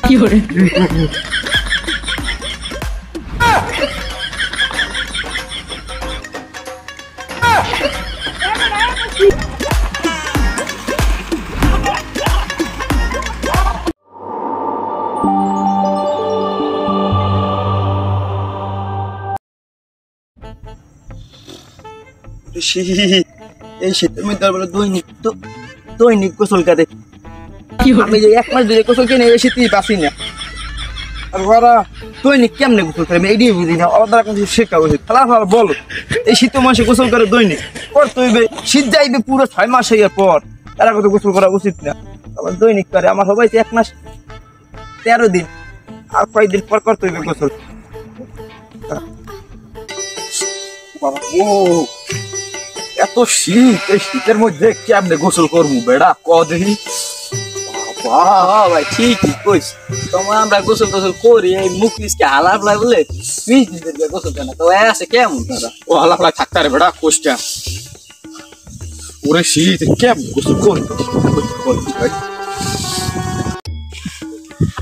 কি করে এই শীতের মধ্যে দৈনিক গোসল কাটে। আমি যে 1 মাস ধরে গোসল কিনে এই শীতই পাচ্ছি না। আর ওরা দৈনিক কেমনে গোসল করে আমি এইটাই বুঝি না। ওরা দ্বারা কোনো শেখা উচিত। ফলাফল বলো, এই শীতের মাসে গোসল করে দৈনিক করতে হইবে। শীত যাইবে পুরো 6 মাস হইয়ার পর, তারা কত গোসল করা উচিত না। আবার দৈনিক করে আমার সবাই 1 মাস 13 দিন, আর কয়েকদিন পর করতে হইবে গোসল। ও এত শীত, এই শীতের মধ্যে কেমনে গোসল করবো বেড়া ক দেখি। ভাই ঠিকই কইস, তোমার আমরা গোসল টোসল করি এই মুখ লিসকে হালাফলাই বলে 20 দিন ধরে গোসল করে না। তো আছে কেমন তারা ও হালাফলাই থাকতে রে বেড়া কোষ্টা। ওরে শীত কেমন গোসল করবো ভাই।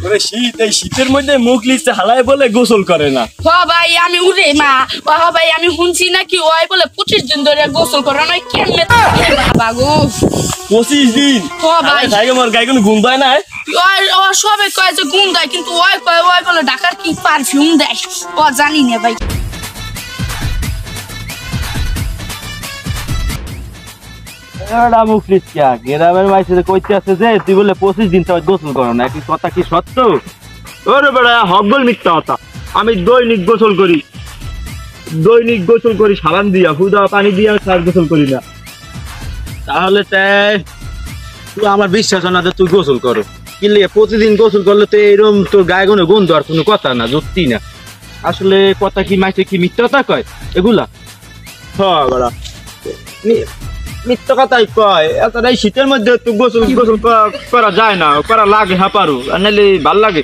ওরে শীত, এই শীতের মধ্যে মুখ লিসতে হালাই বলে গোসল করে না। ভাই আমি উড়ে মা ভাই আমি শুনছি নাকি ওই বলে 25 দিন ধরে গোসল করে না। কেমনে বাবা গো 25 দিন? ভাই মোর গায়ে কোনো গুণ দেয় না। ওই সবে কয় যে গুণ দেয়, কিন্তু ওই কয় ওই বলে ঢাকার কি পারফিউম দেয় ও জানি না ভাই। গ্রামের মাইসে কইতে আছে যে তুই বলে 25 দিন তো গোসল করো না, কি কথা কি সত্য? ওরে বেড়া হকবল মিথ্যা কথা। আমি দৈনিক গোসল করি সাবান দিয়া, হুদা পানি দিয়া সার গোসল করি না। তাহলে তুই আমার বিশ্বাস হয় না যে তুই গোসল করো। কিনলে প্রতিদিন গোসল করলে তো এরকম তোর গায়ে কোনো গন্ধ আর কোনো কথা না, যুক্তি না। আসলে কথা কি মাইসে কি মিথ্যা কথা কয় এগুলা? হ্যাঁ বেড়া মিথ্যা কথাই কয়। এই শীতের মধ্যে তো গোসল করা যায় না, করা লাগে হাঁপারু, আর নাহলে ভাল লাগে।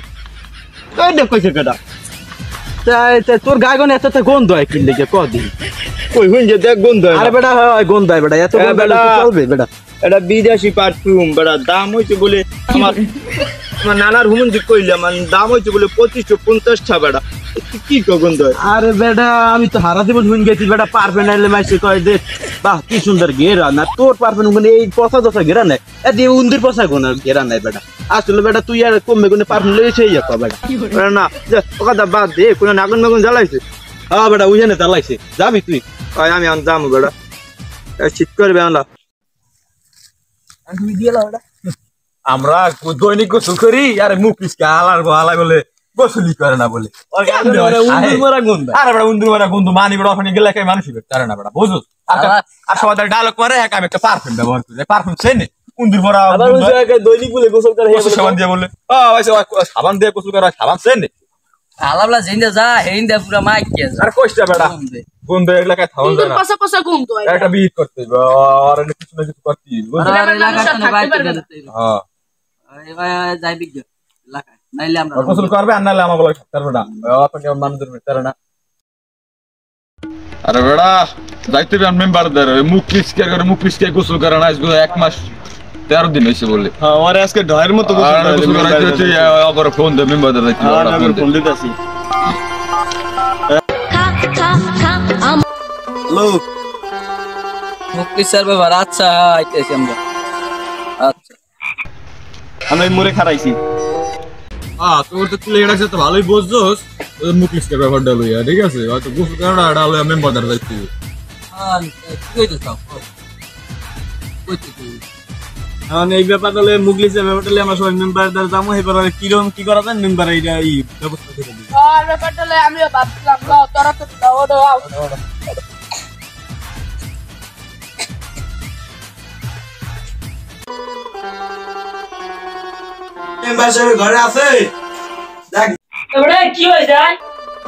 কইছে কেটা তোর গায়ে গনে এত গন্ধ হয় কিনলে কদিন কই হুন যে দেখ গন্ধ হয়। আরে বেটা হয় গন্ধ হয় বেটা, এত চলবে বেটা? এটা বিদেশি পারফিউম বেটা, দাম হইছে বলে আমার নানার হুমন যে কইলে আমার দাম হইছে বলে 2550 বেটা। কি গন্ধ হয়? আরে বেটা আমি তো হারা জীবন হুন গেছি বেটা, পারফিউম আইলে মাইসে কয় যে বাহ কি সুন্দর ঘেরা, না তোর পারফিউম এই পচা দশা ঘেরা নাই, এ উন্দির পচা গোনা ঘেরা নাই বেটা। আসলে বেটা তুই আর কমবে কোনে পারফিউম লেগেছে বেটা না ও কথা বাদ দে। কোনো নাগুন মাগুন জ্বালাইছে? হ্যাঁ বেটা উইজানে জ্বালাইছে। যাবি তুই? আমি যাবো বেটা, শীত করবে আনলা। তুমি দিয়ে লাও এটা। আমরা দৈনিক গোসল করি, আর মুখ লিসকে হালাই বলে গোসলই করে না বলে। উন্দুর মারা গন্ধ মানি বেড়া ওখানে গেলে মানুষ করে না বেড়া, বুঝো? আর সবাই ডায়লগ করে আমি একটা পারফিউম ব্যবহার করি, পারফিউম চেনে উন্দুর মারা দৈনিক বলে গোসল করে সাবান দিয়ে বলে সাবান দিয়ে গোসল করা, সাবান চেনে আলাবলা জিন্দা যা হেইন্দা পুরা মাইক কে আর কইটা বেড়া গন্ধ এলাকায় থাউন যায় না। পাশা পাশা গন্ধ হয় একটা বিট করতে হবে আর কিছু না কিছু করতে হবে, বুঝছো? হ্যাঁ যাই বিজ্ঞ এলাকায় নাইলে আমরা গোসল করবে আর নাইলে আমার বলে থাকতে না আপনি মানুষের ভিতরে না। আরে বেড়া যাইতে হবে মেম্বার দের মুখ লিসকে গোসল করে না। 1 মাস 13 দিন হইছে বলে। হ্যাঁ আর আজকে ঢয়ের মতো গোসল করাইতে আগর ফোন দে মেম্বার দের যাইতে আমি ফোন দিতাছি। হ্যালো মুক্তি স্যার বাবা। আচ্ছা আইতেছি আমরা। আচ্ছা আমি মুরে খারাইছি। তোর তো তুই এটা তো ভালোই বুঝছস মুখ লিসকে ব্যাপারটা লইয়া, ঠিক আছে? হয়তো গোসল করাটা এটা লইয়া মেম্বার দের যাইতে হবে। কইতে চাও কইতে তুই এই ব্যাপারটা হলে মুগলিসের ব্যাপারটা হলে আমরা সবাই মেম্বারদের যাবো। এবার কিরকম কি করা যায় মেম্বার এইটা এই ব্যবস্থা করে দিই। আর ব্যাপারটা হলে আমিও ভাবছিলাম তোরা তো ওড়ো মেম্বার সাহেব ঘরে আছে? দেখ এবারে কি হয়ে যায়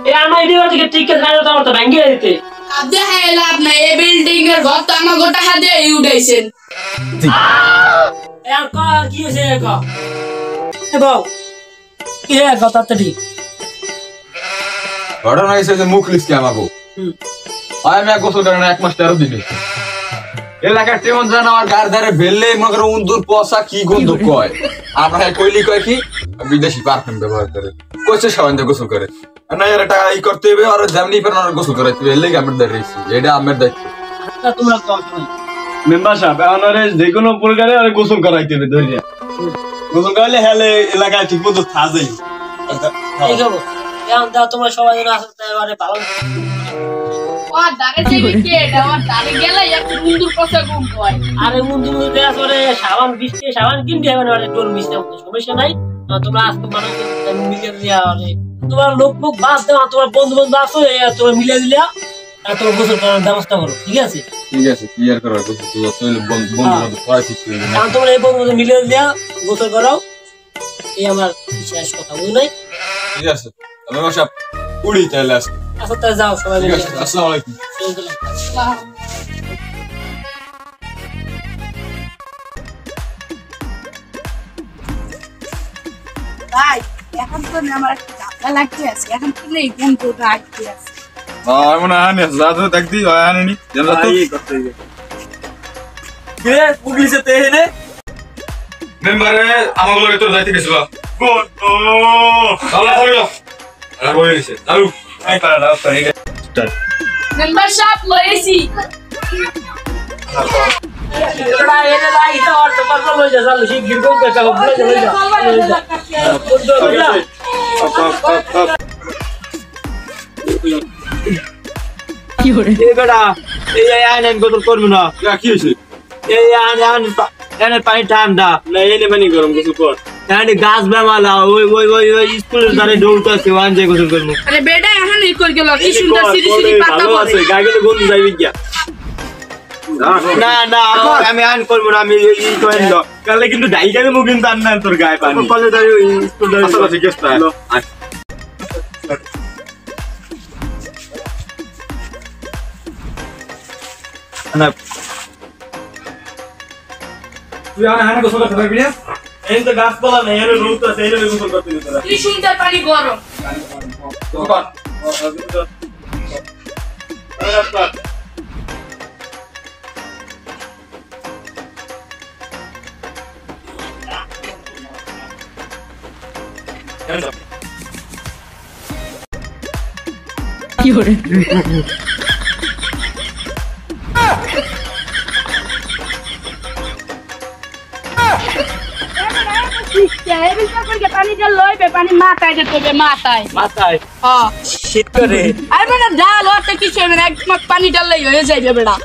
এই আমার এদিকে থেকে টিকে খাইলো তো আমার তো ভাঙিয়ে দিতে। আদে হ্যাঁ লাভ নাই, এই বিল্ডিং এর ঘর তো আমার গোটা হাতে উঠাইছেন। এর ক কি হইছে ক এ বাউ কি হে কথা ঠিক ঘটনা হইছে যে মুখ লিসকে আমাগো আমি গোসল করে না 1 মাস 13 দিন। এলাকার তেমন জানা আমার গার ধারে বেললে মনে করো উন্দুর পচা কি গন্ধ কয় আমরা কইলি কয় কি বিদেশি পারফিউম ব্যবহার করে কইছে সাবান দিয়ে গোসল করে না এর টাকা ই করতে হবে আর যেমনি পারেন আর গোসল করাইতে হবে এর লাগি আমার দাঁড়িয়েছি এটা আমার দায়িত্ব তোমরা কত মেম্বার সাহেব আমারে যে কোনো প্রকারে আর গোসল করাইতে হবে ধরিয়া গোসল করাইলে হেলে এলাকায় ঠিক মতো থাকবেই এই গো এখন দাও তোমরা সবাই যেন আসতে পারে ভালো ওর দাঁড়ে যাবে কে এটা ওর দাঁড়ে গেলে একটু সুন্দর কথা গুণ হয় আরে বন্ধু দেয়া করে সাবান বিস্তে সাবান কিনতে হবে না টোল মিশতে সমস্যা নাই তোমরা আসতে পারো মিলে দিয়া আরে তোমার লোক মুখ বাস দাও তোমার বন্ধু বন্ধু আসো তোমরা মিলে দিলা আর তোমার গোসল করার ব্যবস্থা করো ঠিক আছে ক্লিয়ার করার গোসল তো বন্ধু বন্ধু করাই ঠিক করে এখন তোমরা এই বন্ধু মিলে দিয়া গোসল করাও এই আমার শেষ কথা বুঝ নাই ঠিক আছে আমি সব কুড়ি তাহলে আজকে আচ্ছা তাই যাও সবাই ঠিক মিলে আছে আসসালামু আলাইকুম ভাই এখন তো আমার একটা ঝামেলা লাগতে আছে এখন কিনে বন্ধুটা আসতে আছে আমি না আনি যাতে দেখদি আনি জানা তো কে পুলিশে তে হেনে মেম্বারে আমার লগে তোর যাইতে গেছিল কোন ও আল্লাহ হইলো আর হইছে চালু এই পাড়া তাই মেম্বার সাহেব লইছি তোরা এনে লাই তো আর তোমার লই যা চালু শিখ গিরগো পেটা লই যা কি হরে এ বেটা এই আইন গোসল করব না কি হইছে এই আইন পানি ঠান্ডা না এনে পানি গরম গোসল কর এনে গাছ বেমালা ওই স্কুলের ধারে দৌড়তাছে ওয়ান যে গোসল করব আরে বেটা এখন এই কই গেল কি সুন্দর সিরি সিরি পাতা ভালো আছে পড়ে গাগলে বন্ধু যাইবি কি না না আমি আইন করব না আমি এই কইন দাও কালে কিন্তু ডাইগারে মু কিন্তু আন না তোর গায়ে পানি কলে দাঁড়ি ওই স্কুল দাঁড়ি আসলে ঠিক আছে না তুই আনা গোসল করতে পারবি না এই তো গাছপালা নেই এর রোদ আছে এর গোসল করতে দিতে না কি সুন্দর পানি গরম কি হরে পানি জল লইবে পানি মাথায় যেতে হবে মাথায় মাথায় হ্যাঁ শীত করে আর বেটা ডাল ওতে কিছু হবে না একদম পানি ডাললেই হয়ে যাবে বেটা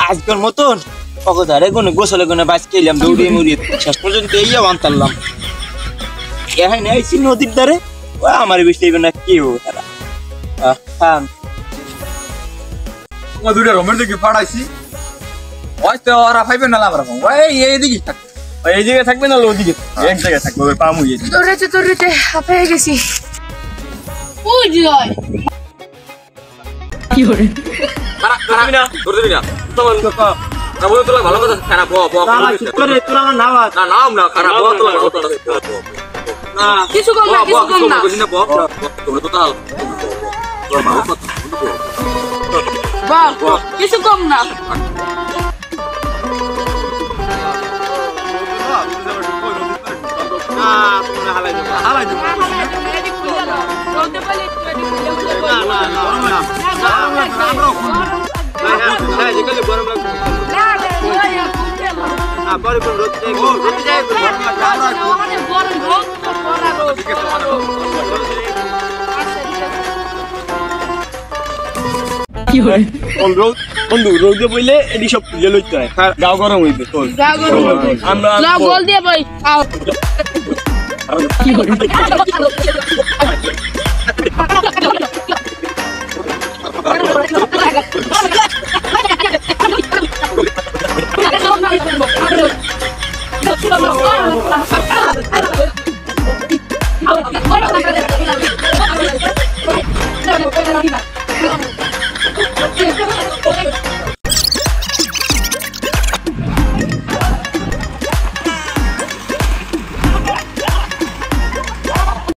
আজকের মতন অগদারে গুনে গোসলে গুনে বাস খেলাম দৌড়িয়ে মুড়িয়ে শেষ পর্যন্ত এই আনতারলাম এখানে আইসি নদীর ধারে ও আমার বেশি না কেউ তারা তোমার দুইটা রমের দিকে ফাড়াইছি হয়তো ওরা পাইবে না লাভ রাখো ওই এইদিকে থাকবে এই জায়গায় থাকবে না ওদিকে এক জায়গায় থাকবে ওই পামু এই তোরেতে হাঁপে গেছি ওই জয় কি হরে ধরবি না তোমার না বলে তোলা ভালো কথা খারাপ করে তোরা আমার নাওয়া না নাম না খারাপ বল তোলা না কিছু কম না কিছু কম না না বল তোমরা তো তাল তোর ভালো কথা বাহ কিছু কম না হালাই দেবো গরম কি হরে বন্ধু রোদে বইলে এটি সব খুলে লইতে হয় গাও গরম হইবে তোর আমরা বল দিয়ে ভাই কি হরে Let's go.